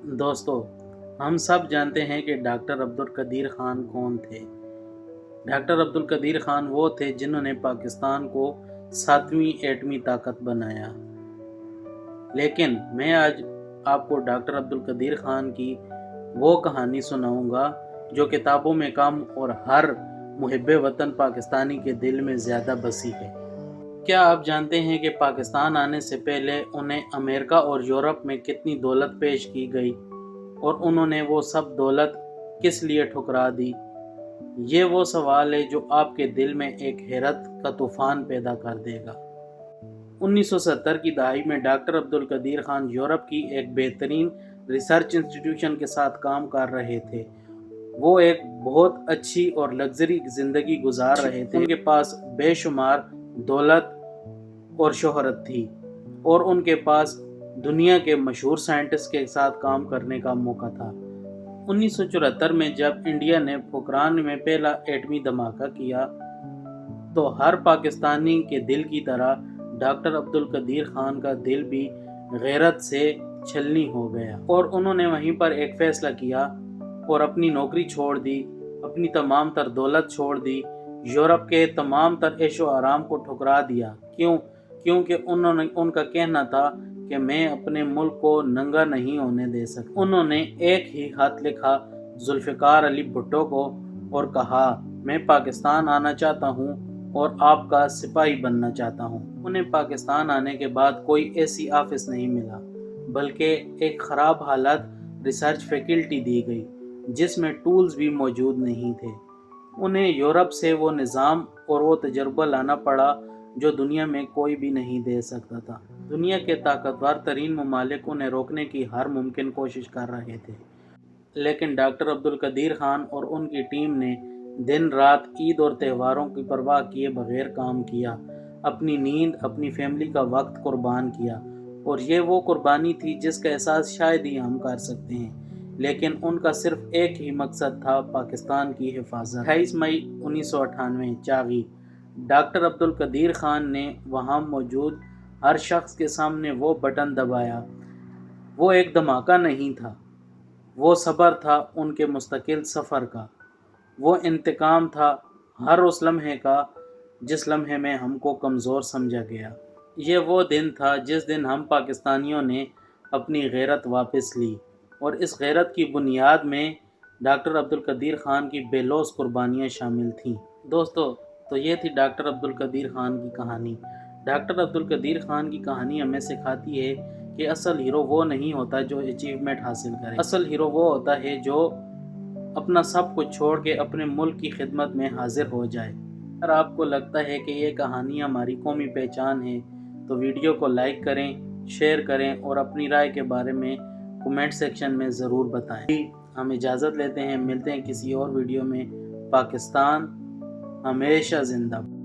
دوستو، ہم سب جانتے ہیں کہ ڈاکٹر عبدالقدیر خان کون تھے۔ ڈاکٹر عبدالقدیر خان وہ تھے جنہوں نے پاکستان کو 7ویں ایٹمی طاقت بنایا۔ لیکن میں آج آپ کو ڈاکٹر عبدالقدیر خان کی وہ کہانی سناؤں گا جو کتابوں میں کم اور ہر محب وطن پاکستانی کے دل میں زیادہ بسی ہے۔ کیا آپ جانتے ہیں کہ پاکستان آنے سے پہلے انہیں امریکہ اور یورپ میں کتنی دولت پیش کی گئی اور انہوں نے وہ سب دولت کس لیے ٹھکرا دی؟ یہ وہ سوال ہے جو آپ کے دل میں ایک حیرت کا طوفان پیدا کر دے گا۔ 1970 کی دہائی میں ڈاکٹر عبدالقدیر خان یورپ کی ایک بہترین ریسرچ انسٹیٹیوشن کے ساتھ کام کر رہے تھے۔ وہ ایک بہت اچھی اور لگژری زندگی گزار رہے تھے۔ ان کے پاس بے شمار دولت اور شہرت تھی اور ان کے پاس دنیا کے مشہور سائنٹسٹ کے ساتھ کام کرنے کا موقع تھا۔ 1974 میں جب انڈیا نے پوکھران میں پہلا ایٹمی دھماکہ کیا تو ہر پاکستانی کے دل کی طرح ڈاکٹر عبدالقدیر خان کا دل بھی غیرت سے چھلنی ہو گیا اور انہوں نے وہیں پر ایک فیصلہ کیا اور اپنی نوکری چھوڑ دی، اپنی تمام تر دولت چھوڑ دی، یورپ کے تمام تر عیش و آرام کو ٹھکرا دیا۔ کیونکہ ان کا کہنا تھا کہ میں اپنے ملک کو ننگا نہیں ہونے دے سکتا۔ انہوں نے ایک ہی خط لکھا ذوالفقار علی بھٹو کو اور کہا، میں پاکستان آنا چاہتا ہوں اور آپ کا سپاہی بننا چاہتا ہوں۔ انہیں پاکستان آنے کے بعد کوئی ایسی آفس نہیں ملا بلکہ ایک خراب حالت ریسرچ فیکلٹی دی گئی جس میں ٹولز بھی موجود نہیں تھے۔ انہیں یورپ سے وہ نظام اور وہ تجربہ لانا پڑا جو دنیا میں کوئی بھی نہیں دے سکتا تھا۔ دنیا کے طاقتور ترین ممالک انہیں روکنے کی ہر ممکن کوشش کر رہے تھے، لیکن ڈاکٹر عبدالقدیر خان اور ان کی ٹیم نے دن رات عید اور تہواروں کی پرواہ کیے بغیر کام کیا، اپنی نیند، اپنی فیملی کا وقت قربان کیا، اور یہ وہ قربانی تھی جس کا احساس شاید ہی ہم کر سکتے ہیں، لیکن ان کا صرف ایک ہی مقصد تھا، پاکستان کی حفاظت۔ 28 مئی 1998 چاغی، ڈاکٹر عبدالقدیر خان نے وہاں موجود ہر شخص کے سامنے وہ بٹن دبایا۔ وہ ایک دھماکہ نہیں تھا، وہ صبر تھا ان کے مستقل سفر کا، وہ انتقام تھا ہر اس لمحے کا جس لمحے میں ہم کو کمزور سمجھا گیا۔ یہ وہ دن تھا جس دن ہم پاکستانیوں نے اپنی غیرت واپس لی، اور اس غیرت کی بنیاد میں ڈاکٹر عبدالقدیر خان کی بے لوث قربانیاں شامل تھیں۔ دوستو، تو یہ تھی ڈاکٹر عبدالقدیر خان کی کہانی۔ ڈاکٹر عبدالقدیر خان کی کہانی ہمیں سکھاتی ہے کہ اصل ہیرو وہ نہیں ہوتا جو اچیومنٹ حاصل کرے، اصل ہیرو وہ ہوتا ہے جو اپنا سب کچھ چھوڑ کے اپنے ملک کی خدمت میں حاضر ہو جائے۔ اگر آپ کو لگتا ہے کہ یہ کہانی ہماری قومی پہچان ہے تو ویڈیو کو لائک کریں، شیئر کریں اور اپنی رائے کے بارے میں کمنٹ سیکشن میں ضرور بتائیں۔ ہم اجازت لیتے ہیں، ملتے ہیں کسی اور ویڈیو میں۔ پاکستان ہمیشہ زندہ باد۔